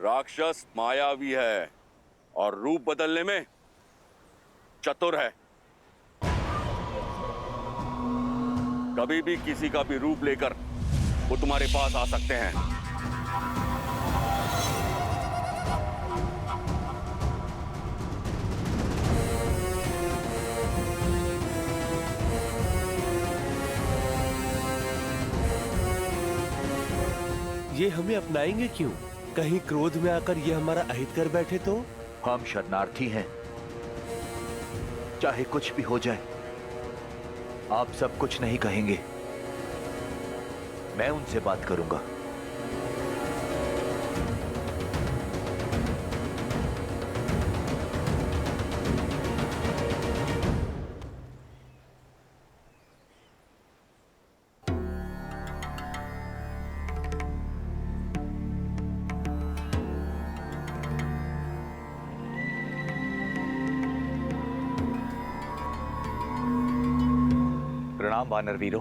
राक्षस मायावी है और रूप बदलने में चतुर है। कभी भी किसी का भी रूप लेकर वो तुम्हारे पास आ सकते हैं। ये हमें अपनाएंगे क्यों? कहीं क्रोध में आकर ये हमारा अहित कर बैठे तो? हम शरणार्थी हैं, चाहे कुछ भी हो जाए आप सब कुछ नहीं कहेंगे। मैं उनसे बात करूंगा। प्रणाम वानर वीरों।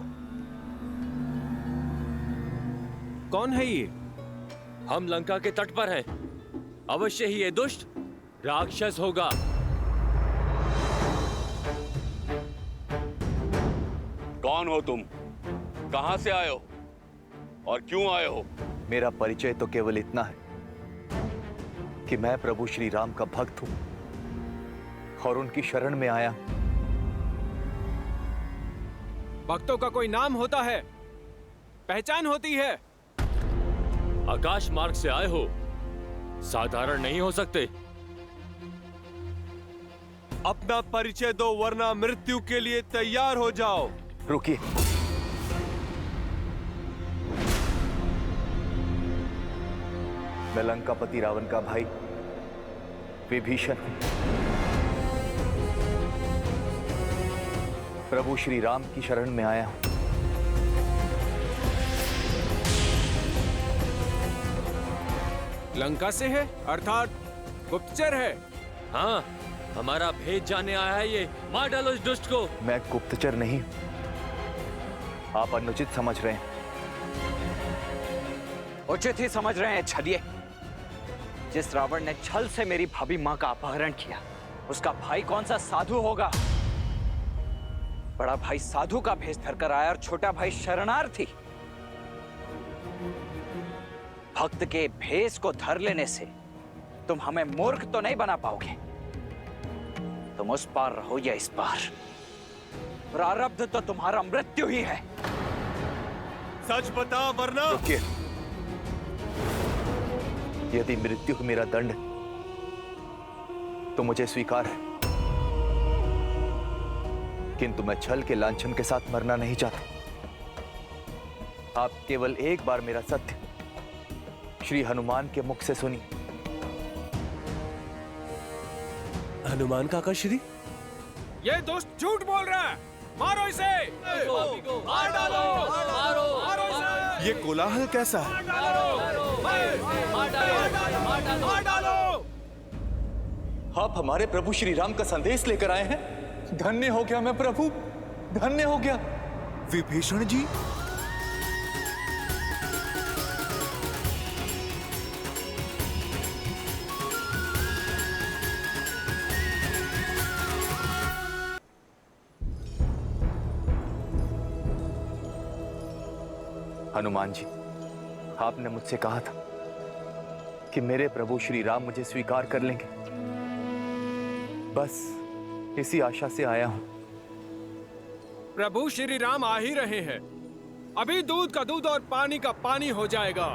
कौन है ये? हम लंका के तट पर हैं। अवश्य ही ये दुष्ट राक्षस होगा। कौन हो तुम? कहां से आए हो और क्यों आए हो? मेरा परिचय तो केवल इतना है कि मैं प्रभु श्री राम का भक्त हूं और उनकी शरण में आया। भक्तों का कोई नाम होता है, पहचान होती है। आकाश मार्ग से आए हो, साधारण नहीं हो सकते। अपना परिचय दो वरना मृत्यु के लिए तैयार हो जाओ। रुकिए, मैं लंकापति रावण का भाई विभीषण हूं। प्रभु श्री राम की शरण में आया हूं। लंका से है अर्थात गुप्तचर है। हाँ, हमारा भेद जानने आया है ये। मार डालो इस दुष्ट को। मैं गुप्तचर नहीं, आप अनुचित समझ रहे हैं। उचित ही समझ रहे हैं छलिए। जिस रावण ने छल से मेरी भाभी मां का अपहरण किया, उसका भाई कौन सा साधु होगा? बड़ा भाई साधु का भेष धरकर आया और छोटा भाई शरणार्थी। भक्त के भेष को धर लेने से तुम हमें मूर्ख तो नहीं बना पाओगे। तुम उस पार रहो या इस पार, प्रारब्ध तो तुम्हारा मृत्यु ही है। सच बता वरना। रुकिए, यदि मृत्यु मेरा दंड तो मुझे स्वीकार है, किंतु मैं छल के लांछन के साथ मरना नहीं चाहता। आप केवल एक बार मेरा सत्य श्री हनुमान के मुख से सुनिए। हनुमान काका श्री? ये दुष्ट झूठ बोल रहा है। मारो इसे। मार डालो, मारो, मारो इसे। ये कोलाहल कैसा है? मार डालो। आप हमारे प्रभु श्री राम का संदेश लेकर आए हैं। धन्य हो गया मैं प्रभु, धन्य हो गया। विभीषण जी, हनुमान जी, आपने मुझसे कहा था कि मेरे प्रभु श्री राम मुझे स्वीकार कर लेंगे। बस इसी आशा से आया हूं। प्रभु श्री राम आ ही रहे हैं। अभी दूध का दूध और पानी का पानी हो जाएगा।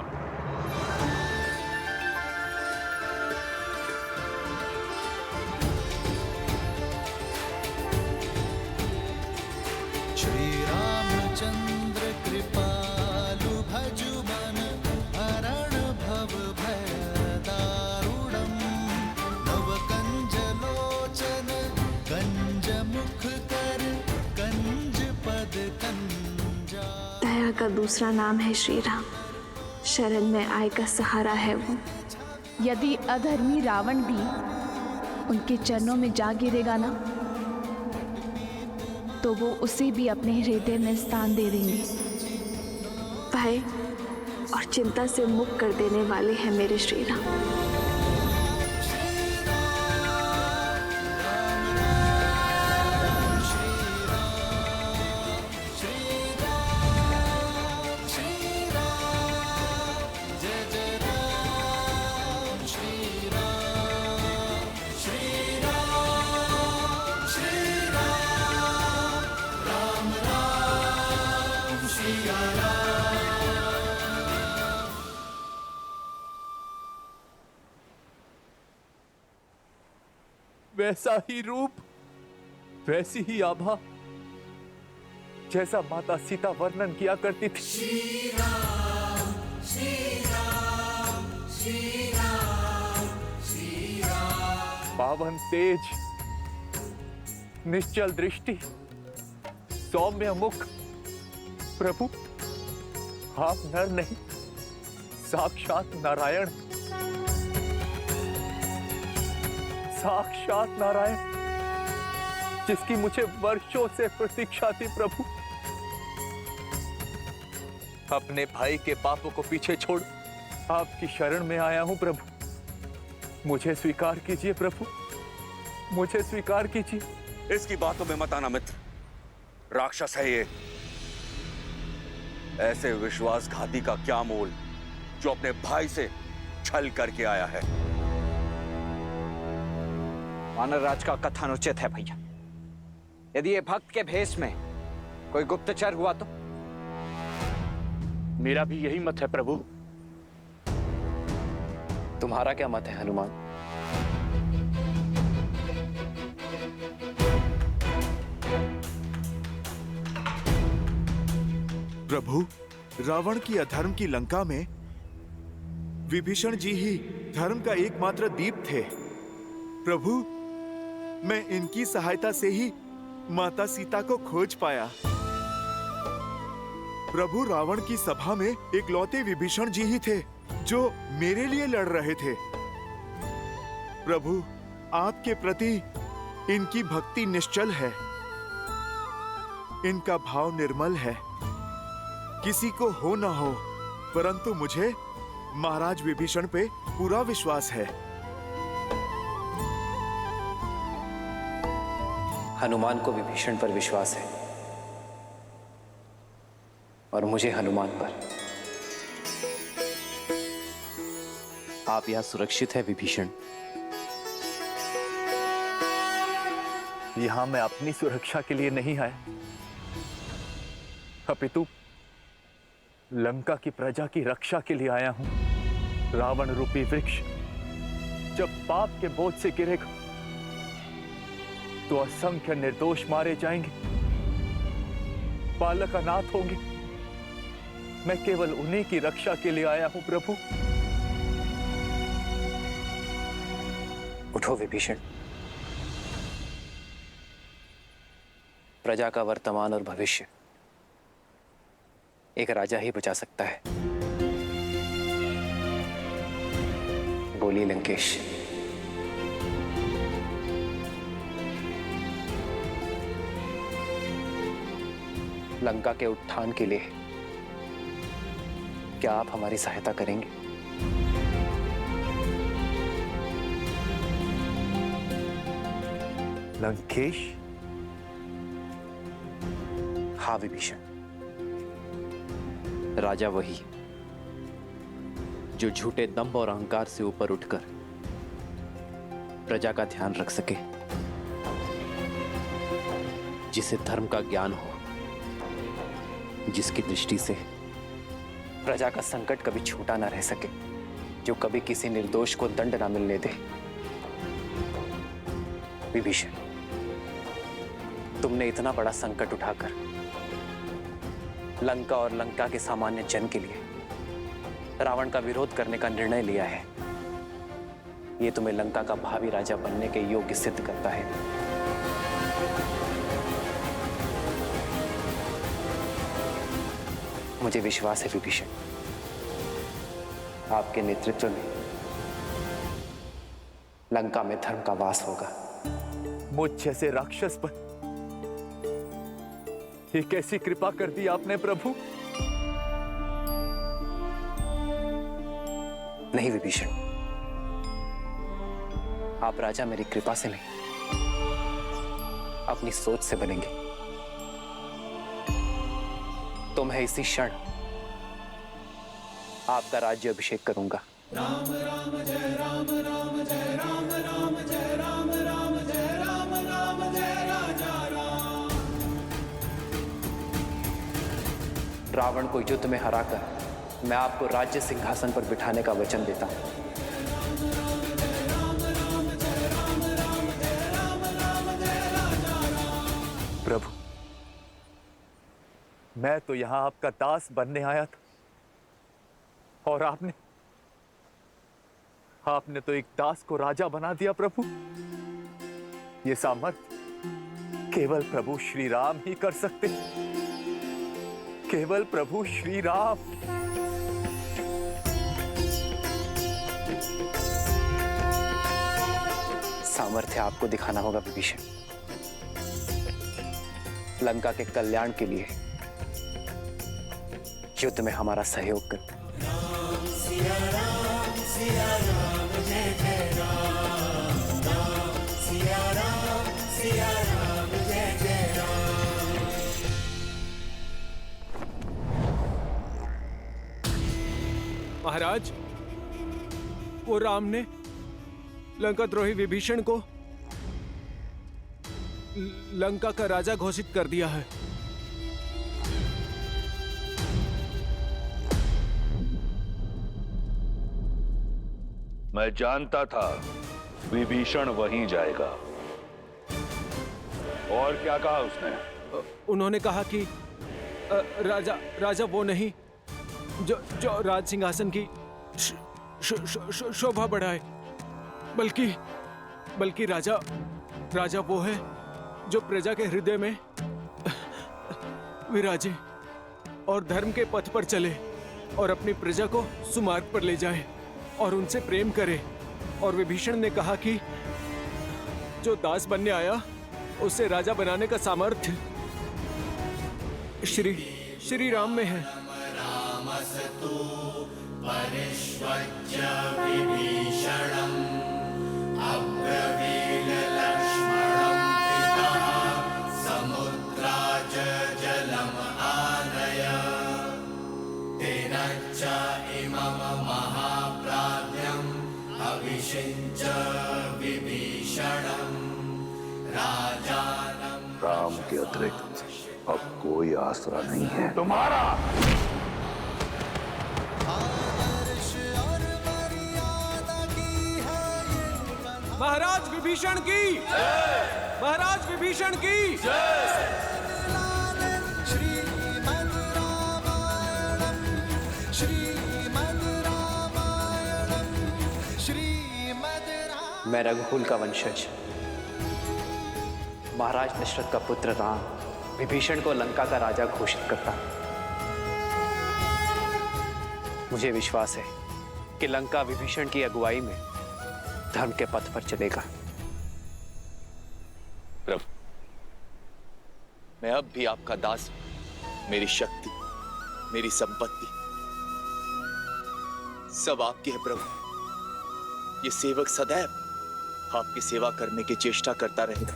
श्री रामचंद्र कृपालु भजु मन हरण भव भय दारुणम नव कंज लोचन कंज मुख कर कंज पद कंजा। दया का दूसरा नाम है श्री राम। शरण में आय का सहारा है वो। यदि अधर्मी रावण भी उनके चरणों में जा गिरेगा ना, तो वो उसे भी अपने हृदय में स्थान दे देंगे। भाई, और चिंता से मुक्त कर देने वाले हैं मेरे श्री राम। वैसा ही रूप, वैसी ही आभा जैसा माता सीता वर्णन किया करती थी। श्री राम, श्री राम, श्री राम, श्री राम। पावन तेज, निश्चल दृष्टि, सौम्य मुख। प्रभु, आप नर नहीं, साक्षात नारायण, साक्षात नारायण, जिसकी मुझे वर्षों से प्रतीक्षा थी। प्रभु, अपने भाई के पापों को पीछे छोड़ आपकी शरण में आया हूं। प्रभु, मुझे स्वीकार कीजिए। प्रभु, मुझे स्वीकार कीजिए। इसकी बातों में मत आना मित्र, राक्षस है ये। ऐसे विश्वासघाती का क्या मोल जो अपने भाई से छल करके आया है। वानर राज का कथन उचित है भैया। यदि ये भक्त के भेष में कोई गुप्तचर हुआ तो? मेरा भी यही मत है प्रभु। तुम्हारा क्या मत है हनुमान? प्रभु, रावण की अधर्म की लंका में विभीषण जी ही धर्म का एकमात्र दीप थे। प्रभु, मैं इनकी सहायता से ही माता सीता को खोज पाया। प्रभु, रावण की सभा में इकलौते विभीषण जी ही थे जो मेरे लिए लड़ रहे थे। प्रभु, आपके प्रति इनकी भक्ति निश्चल है, इनका भाव निर्मल है। किसी को हो ना हो, परंतु मुझे महाराज विभीषण पे पूरा विश्वास है। हनुमान को विभीषण पर विश्वास है और मुझे हनुमान पर। आप यहां सुरक्षित है विभीषण। यहां मैं अपनी सुरक्षा के लिए नहीं आया, अपितु लंका की प्रजा की रक्षा के लिए आया हूं। रावण रूपी वृक्ष जब पाप के बोझ से गिरेगा तो असंख्य निर्दोष मारे जाएंगे, बालक अनाथ होंगे। मैं केवल उन्हीं की रक्षा के लिए आया हूं। प्रभु, उठो विभीषण। प्रजा का वर्तमान और भविष्य एक राजा ही बचा सकता है। बोलिए लंकेश। लंका के उत्थान के लिए क्या आप हमारी सहायता करेंगे? लंकेश? हाँ विभीषण, राजा वही जो झूठे दंभ और अहंकार से ऊपर उठकर प्रजा का ध्यान रख सके, जिसे धर्म का ज्ञान हो, जिसकी दृष्टि से प्रजा का संकट कभी छूटा ना रह सके, जो कभी किसी निर्दोष को दंड ना मिलने दे। विभीषण, तुमने इतना बड़ा संकट उठाकर लंका और लंका के सामान्य जन के लिए रावण का विरोध करने का निर्णय लिया है। यह तुम्हें लंका का भावी राजा बनने के योग्य सिद्ध करता है। मुझे विश्वास है विभीषण, आपके नेतृत्व में लंका में धर्म का वास होगा। मुझ जैसे राक्षस पर ये कैसी कृपा कर दी आपने प्रभु? नहीं विभीषण, आप राजा मेरी कृपा से नहीं, अपनी सोच से बनेंगे। तो मैं इसी क्षण आपका राज्य अभिषेक करूंगा। राम राम जय राम राम जय राम राम जय राम राम जय राम राम जय राजा राम। रावण को युद्ध में हराकर मैं आपको राज्य सिंहासन पर बिठाने का वचन देता हूं। प्रभु, मैं तो यहां आपका दास बनने आया था, और आपने तो एक दास को राजा बना दिया प्रभु। ये सामर्थ्य केवल प्रभु श्री राम ही कर सकते, केवल प्रभु श्री राम। सामर्थ्य आपको दिखाना होगा विभीषण। लंका के कल्याण के लिए युद्ध में हमारा सहयोग कर। राम सिया राम जय जय राम। राम सिया राम जय जय राम। महाराज, वो राम ने लंका द्रोही विभीषण को लंका का राजा घोषित कर दिया है। मैं जानता था विभीषण वहीं जाएगा। और क्या कहा उसने? उन्होंने कहा कि राजा वो नहीं जो राज सिंहासन की शोभा बढ़ाए, बल्कि राजा वो है जो प्रजा के हृदय में विराजे और धर्म के पथ पर चले और अपनी प्रजा को सुमार्ग पर ले जाए और उनसे प्रेम करे। और विभीषण ने कहा कि जो दास बनने आया उसे राजा बनाने का सामर्थ्य श्री राम में है। रामस्तु परिष्वज्य विभीषणम् अब्रवील लक्ष्मणं पितः समुद्राज जलम् आनय तेन च इमं महाप्राज्ञम् अभिषिञ्च विभीषणम् राजानं। राम के अतिरिक्त अब कोई आसरा नहीं है तुम्हारा। महाराज विभीषण की, महाराज विभीषण की। श्रीमद् रामायणम्। मैं रघुकुल का वंशज महाराज दशरथ का पुत्र राम विभीषण को लंका का राजा घोषित करता। मुझे विश्वास है कि लंका विभीषण की अगुवाई में धर्म के पथ पर चलेगा। प्रभु, मैं अब भी आपका दास। मेरी शक्ति, मेरी संपत्ति सब आपकी है प्रभु। ये सेवक सदैव आपकी सेवा करने की चेष्टा करता रहेगा।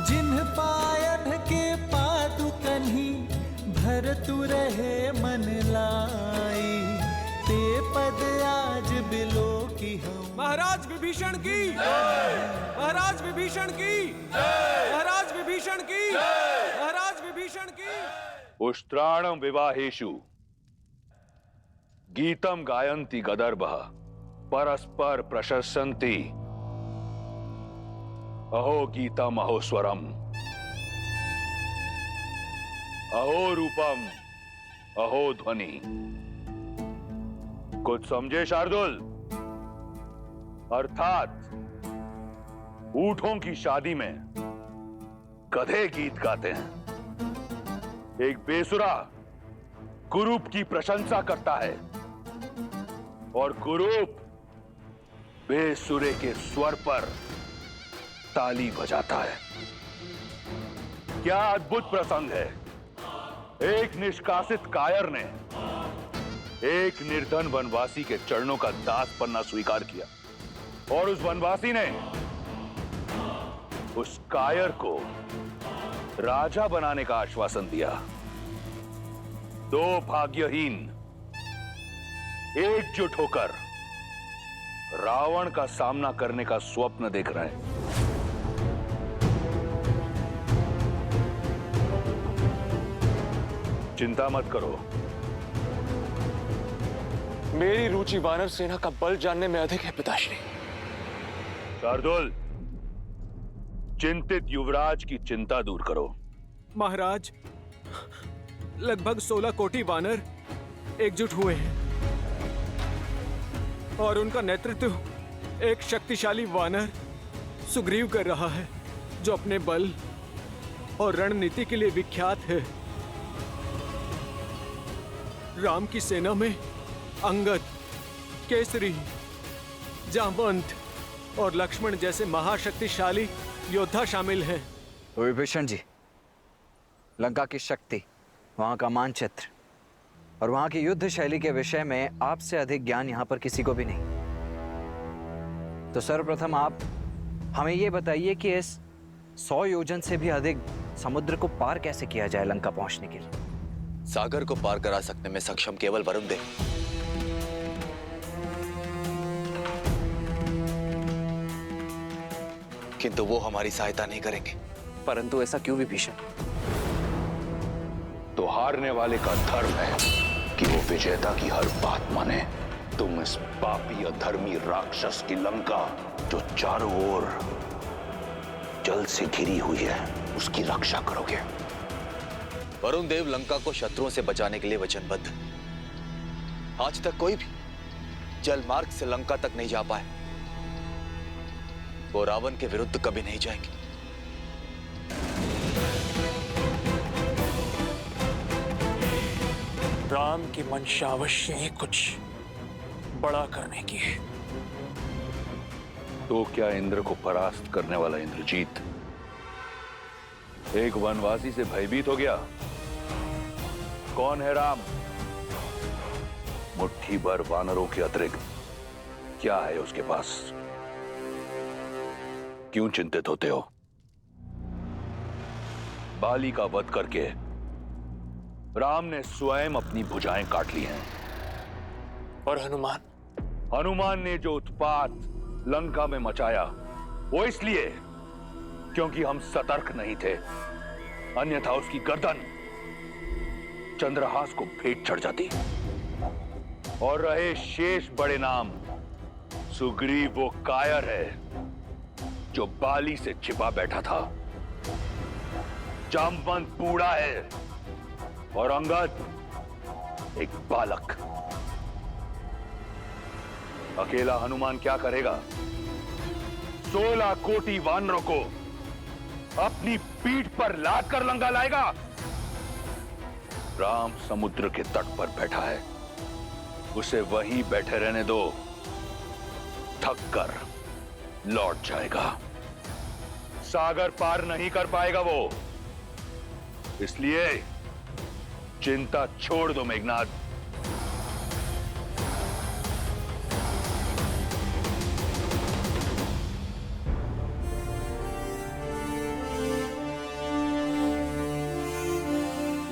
जिन्ह पायन के पादुकन्ही भरतु रहे मन लाई ते पद आज बिलो की हम। महाराज विभीषण की, महाराज विभीषण की, महाराज विभीषण की, महाराज विभीषण की। उष्ट्राणं विवाहेषु गीतम गायन्ति गदर्भः परस्पर प्रशस्यन्ति अहो गीतम अहो स्वरम अहो रूपम अहो ध्वनि। कुछ समझे शार्दुल? अर्थात ऊंटों की शादी में गधे गीत गाते हैं। एक बेसुरा कुरूप की प्रशंसा करता है और कुरूप बेसुरे के स्वर पर ताली बजाता है। क्या अद्भुत प्रसंग है। एक निष्कासित कायर ने एक निर्धन वनवासी के चरणों का दास बनना स्वीकार किया और उस वनवासी ने उस कायर को राजा बनाने का आश्वासन दिया। दो भाग्यहीन एकजुट होकर रावण का सामना करने का स्वप्न देख रहे हैं। चिंता मत करो, मेरी रुचि वानर सेना का बल जानने में अधिक है पिताश्री। शार्दुल, चिंतित युवराज की चिंता दूर करो। महाराज, लगभग 16 कोटि वानर एकजुट हुए हैं और उनका नेतृत्व एक शक्तिशाली वानर सुग्रीव कर रहा है, जो अपने बल और रणनीति के लिए विख्यात है। राम की सेना में अंगद, केसरी, जामवंत और लक्ष्मण जैसे महाशक्तिशाली योद्धा शामिल हैं। विभीषण जी, लंका की शक्ति, वहां का मानचित्र और वहां की युद्ध शैली के विषय में आपसे अधिक ज्ञान यहां पर किसी को भी नहीं। तो सर्वप्रथम आप हमें यह बताइए कि इस 100 योजन से भी अधिक समुद्र को पार कैसे किया जाए लंका पहुंचने के लिए। सागर को पार करा सकने में सक्षम केवल वरुण देव। किंतु वो हमारी सहायता नहीं करेंगे। परंतु ऐसा क्यों विभीषण? तो हारने वाले का धर्म है कि वो विजेता की हर बात माने। तुम इस पापी अधर्मी राक्षस की लंका, जो चारों ओर जल से घिरी हुई है, उसकी रक्षा करोगे। वरुण देव लंका को शत्रुओं से बचाने के लिए वचनबद्ध। आज तक कोई भी जल मार्ग से लंका तक नहीं जा पाए। वो रावण के विरुद्ध कभी नहीं जाएंगे। राम की मंशा अवश्य ही कुछ बड़ा करने की है। तो क्या इंद्र को परास्त करने वाला इंद्रजीत एक वनवासी से भयभीत हो गया? कौन है राम? मुट्ठी भर वानरों के अतिरिक्त क्या है उसके पास? क्यों चिंतित होते हो? बाली का वध करके राम ने स्वयं अपनी भुजाएं काट ली हैं। और हनुमान? हनुमान ने जो उत्पात लंका में मचाया, वो इसलिए क्योंकि हम सतर्क नहीं थे, अन्यथा उसकी गर्दन चंद्रहास को भेंट चढ़ जाती। और रहे शेष बड़े नाम, सुग्रीव वो कायर है जो बाली से छिपा बैठा था, जामवंत बूढ़ा है और अंगद एक बालक। अकेला हनुमान क्या करेगा? 16 कोटि वानरों को अपनी पीठ पर लाद कर लंका लाएगा। राम समुद्र के तट पर बैठा है, उसे वहीं बैठे रहने दो, थक कर लौट जाएगा। सागर पार नहीं कर पाएगा वो, इसलिए चिंता छोड़ दो मेघनाद।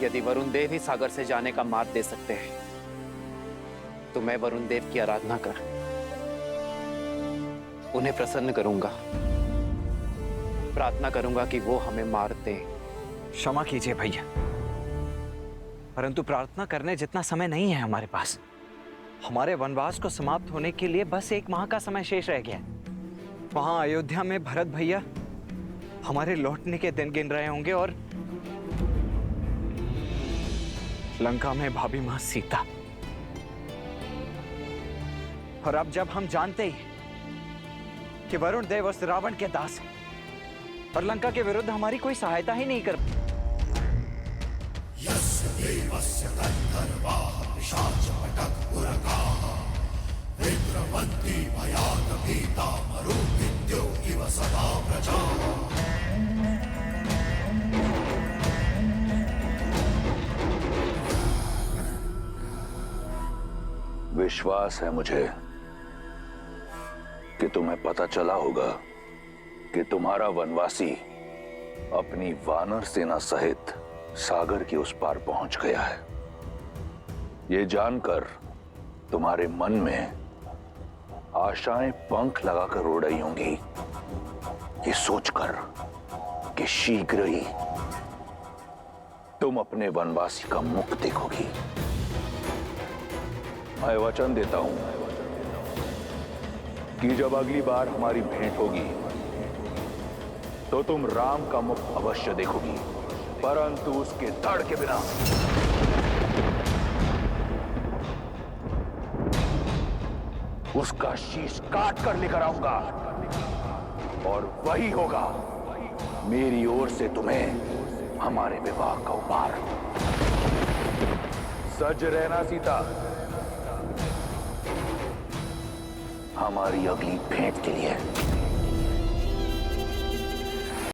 यदि वरुण देव ही सागर से जाने का मार्ग दे सकते हैं, तो मैं वरुण देव की आराधना कर उन्हें प्रसन्न करूंगा। प्रार्थना करूंगा कि वो हमें मार दें। क्षमा कीजिए भैया, परंतु प्रार्थना करने जितना समय नहीं है हमारे पास। हमारे वनवास को समाप्त होने के लिए बस 1 माह का समय शेष रह गया। वहां अयोध्या में भरत भैया हमारे लौटने के दिन गिन रहे होंगे और लंका में भाभी मां सीता। और अब जब हम जानते ही कि वरुण देव उस रावण के दास हैं और लंका के विरुद्ध हमारी कोई सहायता ही नहीं कर विश्वास है मुझे कि तुम्हें पता चला होगा कि तुम्हारा वनवासी अपनी वानर सेना सहित सागर के उस पार पहुंच गया है। ये जानकर तुम्हारे मन में आशाएं पंख लगाकर उड़ रही होंगी, ये सोचकर कि शीघ्र ही तुम अपने वनवासी का मुख देखोगी। मैं वचन देता हूं कि जब अगली बार हमारी भेंट होगी तो तुम राम का मुख अवश्य देखोगी, परंतु उसके धड़ के बिना। उसका शीश काट कर लेकर आऊंगा और वही होगा मेरी ओर से तुम्हें हमारे विवाह का उपहार। सज रहना सीता, हमारी अगली भेंट के लिए।